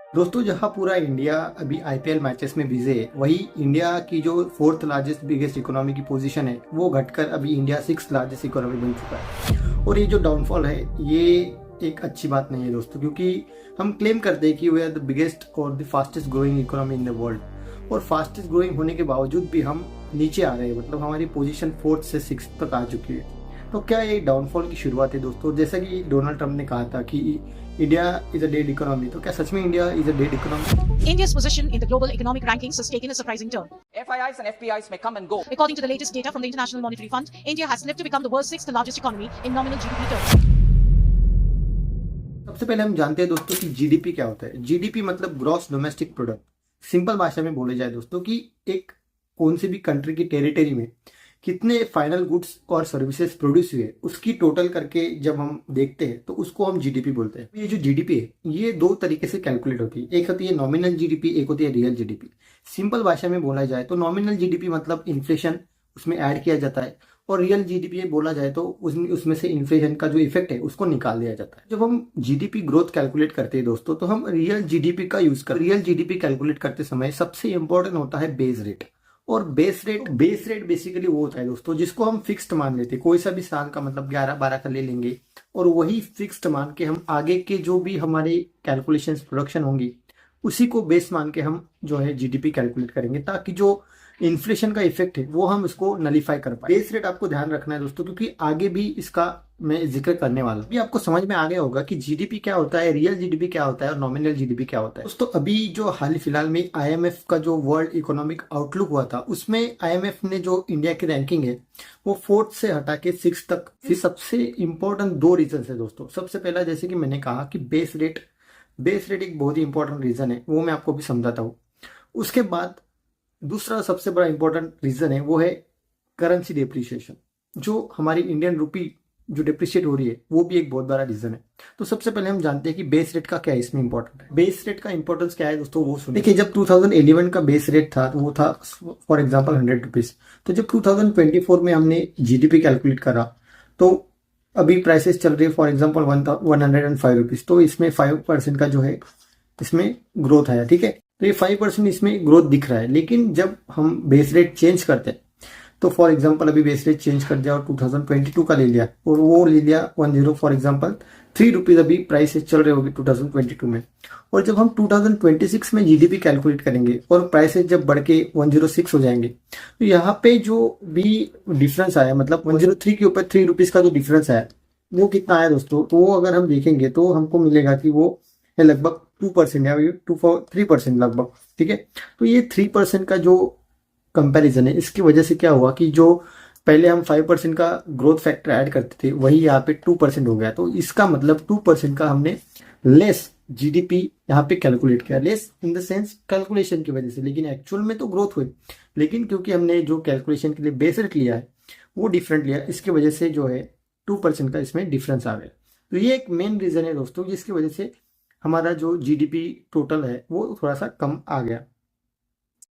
दोस्तों, जहां पूरा इंडिया अभी आईपीएल मैचेस में बिजी है, वही इंडिया की जो फोर्थ लार्जेस्ट बिगेस्ट इकोनॉमी की पोजीशन है वो घटकर अभी इंडिया सिक्स लार्जेस्ट इकोनॉमी बन चुका है। और ये जो डाउनफॉल है ये एक अच्छी बात नहीं है दोस्तों, क्योंकि हम क्लेम करते हैं कि वी आर द बिगेस्ट और the fastest growing economy in the world. और फास्टेस्ट ग्रोइंग होने के बावजूद भी हम नीचे आ रहे हैं, मतलब हमारी पोजीशन फोर्थ से सिक्स तक आ चुकी है। तो क्या ये डाउनफॉल की शुरुआत है दोस्तों? जैसा कि डोनाल्ड ट्रंप ने कहा था कि India is a dead economy, तो क्या सच में India is a dead economy? India's position in the global economic rankings has taken a surprising turn. FIIs and FPIs may come and go. According to the latest data from the International Monetary Fund, India has slipped to become the world's sixth largest economy in nominal GDP terms. सबसे पहले हम जानते हैं दोस्तों कि GDP क्या होता है। जीडीपी मतलब ग्रॉस डोमेस्टिक प्रोडक्ट। सिंपल भाषा में बोले जाए दोस्तों कि एक कौन सी भी कंट्री की टेरिटरी में कितने फाइनल गुड्स और सर्विसेज प्रोड्यूस हुए उसकी टोटल करके जब हम देखते हैं तो उसको हम जीडीपी बोलते हैं। ये जो जीडीपी है ये दो तरीके से कैलकुलेट होती है, एक होती है नॉमिनल जीडीपी, एक होती है रियल जीडीपी। सिंपल भाषा में बोला जाए तो नॉमिनल जीडीपी मतलब इन्फ्लेशन उसमें ऐड किया जाता है, और रियल जीडीपी बोला जाए तो उसमें से इन्फ्लेशन का जो इफेक्ट है उसको निकाल दिया जाता है। जब हम जीडीपी ग्रोथ कैलकुलेट करते हैं दोस्तों तो हम रियल जीडीपी का यूज कर रियल जीडीपी कैलकुलेट करते समय सबसे इंपॉर्टेंट होता है बेस रेट। और बेस रेट बेसिकली वो होता है दोस्तों जिसको हम फिक्स्ड मान लेते हैं। कोई सा भी साल का मतलब 11-12 का ले लेंगे और वही फिक्स्ड मान के हम आगे के जो भी हमारे कैलकुलेशंस प्रोडक्शन होंगी उसी को बेस मान के हम जो है जीडीपी कैलकुलेट करेंगे, ताकि जो इन्फ्लेशन का इफेक्ट है वो हम इसको नलीफाई कर पाए। बेस रेट आपको ध्यान रखना है दोस्तों, क्योंकि आगे भी इसका मैं जिक्र करने वाला हूं। अभी आपको समझ में आ गया होगा कि जीडीपी क्या होता है, रियल जीडीपी क्या होता है और नॉमिनल जीडीपी क्या होता है। दोस्तों, अभी जो हाल ही फिलहाल में आईएमएफ का जो वर्ल्ड इकोनॉमिक आउटलुक हुआ था उसमें आईएमएफ ने जो इंडिया की रैंकिंग है वो फोर्थ से हटा के सिक्स तक। फिर सबसे इंपॉर्टेंट दो रीजन है दोस्तों। सबसे पहला, जैसे कि मैंने कहा कि बेस रेट एक बहुत ही इंपॉर्टेंट रीजन है, वो मैं आपको भी समझाता हूँ। उसके बाद दूसरा सबसे बड़ा इंपॉर्टेंट रीजन है वो है करेंसी डेप्रिसिएशन। जो हमारी इंडियन रुपी जो डिप्रिशिएट हो रही है वो भी एक बहुत बड़ा रीजन है। तो सबसे पहले हम जानते हैं कि बेस रेट का क्या है, इसमें इंपॉर्टेंट है। बेस रेट का इंपॉर्टेंस क्या है दोस्तों वो सुनिए। देखिए, जब 2011 का बेस रेट था तो वो था फॉर एग्जांपल 100 रुपीज। तो जब 2024 में हमने जीडीपी कैलकुलेट करा तो अभी प्राइसेस चल रही है फॉर एग्जांपल 105 रुपीज। तो इसमें 5% का जो है इसमें ग्रोथ आया, ठीक है। तो ये 5% इसमें ग्रोथ दिख रहा है। लेकिन जब हम बेस रेट चेंज करते हैं तो फॉर एग्जांपल अभी बेस रेट चेंज कर दिया और 2022 का ले लिया और वो ले लिया 10 फॉर एग्जांपल 3 रुपीज अभी प्राइसेस चल रहे होगी 2022 में। और जब हम 2026 में जीडीपी कैलकुलेट करेंगे और प्राइसेस जब बढ़ के 106 हो जाएंगे तो यहाँ पे जो भी डिफरेंस आया, मतलब 103 के ऊपर 3 रुपीज का जो डिफरेंस आया वो कितना आया दोस्तों? तो वो अगर हम देखेंगे तो हमको मिलेगा कि वो है लगभग 2% या 3% लगभग, ठीक है। तो ये 3% का जो कंपैरिजन है इसकी वजह से क्या हुआ कि जो पहले हम 5% का ग्रोथ फैक्टर ऐड करते थे वही यहाँ पे 2% हो गया। तो इसका मतलब 2% का हमने लेस जीडीपी यहाँ पे कैलकुलेट किया। Less in the sense calculation की वजह से, लेकिन एक्चुअल में तो ग्रोथ हुई, लेकिन क्योंकि हमने जो कैलकुलेशन के लिए बेस रेट लिया है वो डिफरेंट लिया, इसकी वजह से जो है 2% का इसमें डिफरेंस आ गया। तो ये एक मेन रीजन है दोस्तों जिसकी वजह से हमारा जो जीडीपी टोटल है वो थोड़ा सा कम आ गया।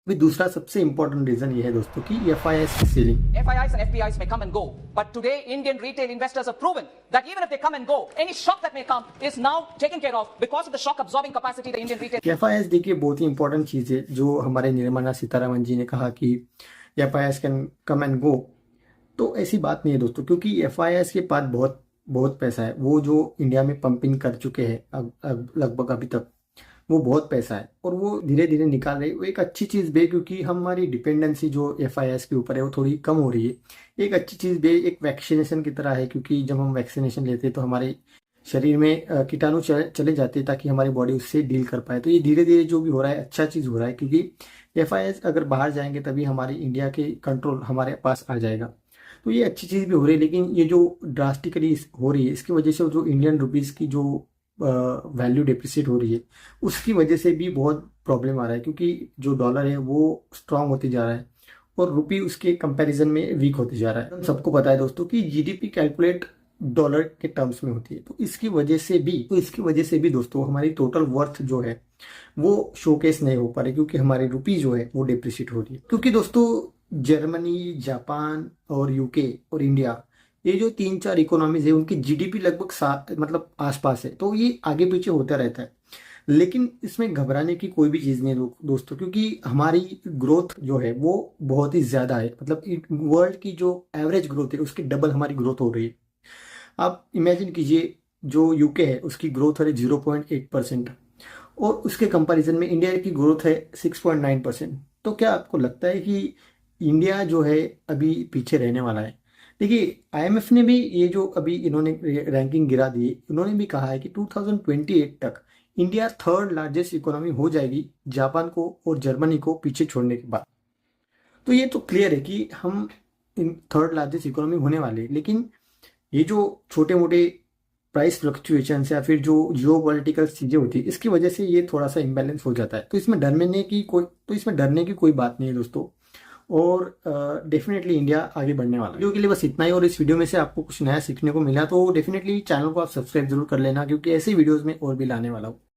भी दूसरा सबसे इंपॉर्टेंट रीजन ये है दोस्तों कि एफआईआई की selling. FIIs and FPIs may come and go, but today Indian retail investors have proven that even if they come and go, any shock that may come is now taken care of because of the shock absorbing capacity the Indian retail. FII देखिए बहुत ही important चीज है। जो हमारे निर्मला सीतारमण जी ने कहा कि FII can come and go, तो ऐसी बात नहीं है दोस्तों, क्योंकि एफआईआई के पास बहुत बहुत पैसा है। वो जो इंडिया में पंपिंग कर चुके हैं लगभग अभी तक, वो बहुत पैसा है और वो धीरे धीरे निकाल रहे हैं। वो एक अच्छी चीज़ भी है, क्योंकि हमारी डिपेंडेंसी जो एफआईआई के ऊपर है वो थोड़ी कम हो रही है। एक अच्छी चीज़ भी एक वैक्सीनेशन की तरह है, क्योंकि जब हम वैक्सीनेशन लेते हैं तो हमारे शरीर में कीटाणु चले जाते हैं ताकि हमारी बॉडी उससे डील कर पाए। तो ये धीरे धीरे जो भी हो रहा है अच्छा चीज़ हो रहा है, क्योंकि एफआईआई अगर बाहर जाएंगे तभी हमारी इंडिया के कंट्रोल हमारे पास आ जाएगा। तो ये अच्छी चीज़ भी हो रही है। लेकिन ये जो ड्रास्टिकली हो रही है इसकी वजह से जो इंडियन रुपीज़ की जो वैल्यू डिप्रिसिएट हो रही है उसकी वजह से भी बहुत प्रॉब्लम आ रहा है, क्योंकि जो डॉलर है वो स्ट्रांग होती जा रहा है और रुपी उसके कंपैरिजन में वीक होती जा रहा है। सबको पता है दोस्तों कि जीडीपी कैलकुलेट डॉलर के टर्म्स में होती है। तो इसकी वजह से भी दोस्तों हमारी टोटल वर्थ जो है वो शोकेस नहीं हो पा रही, क्योंकि हमारी रुपी जो है वो डिप्रिशिएट हो रही है। क्योंकि दोस्तों जर्मनी, जापान और यूके और इंडिया, ये जो 3-4 इकोनॉमीज है उनकी जीडीपी लगभग मतलब आसपास है, तो ये आगे पीछे होता रहता है। लेकिन इसमें घबराने की कोई भी चीज़ नहीं है दोस्तों, क्योंकि हमारी ग्रोथ जो है वो बहुत ही ज़्यादा है। मतलब वर्ल्ड की जो एवरेज ग्रोथ है उसकी डबल हमारी ग्रोथ हो रही है। आप इमेजिन कीजिए, जो यूके है उसकी ग्रोथ है 0.8% और उसके कंपैरिजन में इंडिया की ग्रोथ है 6.9%। तो क्या आपको लगता है कि इंडिया जो है अभी पीछे रहने वाला है? देखिए, आईएमएफ ने भी ये जो अभी इन्होंने रैंकिंग गिरा दी, उन्होंने भी कहा है कि 2028 तक इंडिया थर्ड लार्जेस्ट इकोनॉमी हो जाएगी, जापान को और जर्मनी को पीछे छोड़ने के बाद। तो ये तो क्लियर है कि हम इन थर्ड लार्जेस्ट इकोनॉमी होने वाले हैं। लेकिन ये जो छोटे मोटे प्राइस फ्लक्चुएशन या फिर जो जियो पॉलिटिकल चीज़ें होती है, इसकी वजह से ये थोड़ा सा इम्बैलेंस हो जाता है। तो इसमें डरने की कोई बात नहीं है दोस्तों। और डेफिनेटली इंडिया आगे बढ़ने वाला है। वीडियो के लिए बस इतना ही। और इस वीडियो में से आपको कुछ नया सीखने को मिला तो डेफिनेटली चैनल को आप सब्सक्राइब जरूर कर लेना, क्योंकि ऐसे वीडियोस में और भी लाने वाला हूँ।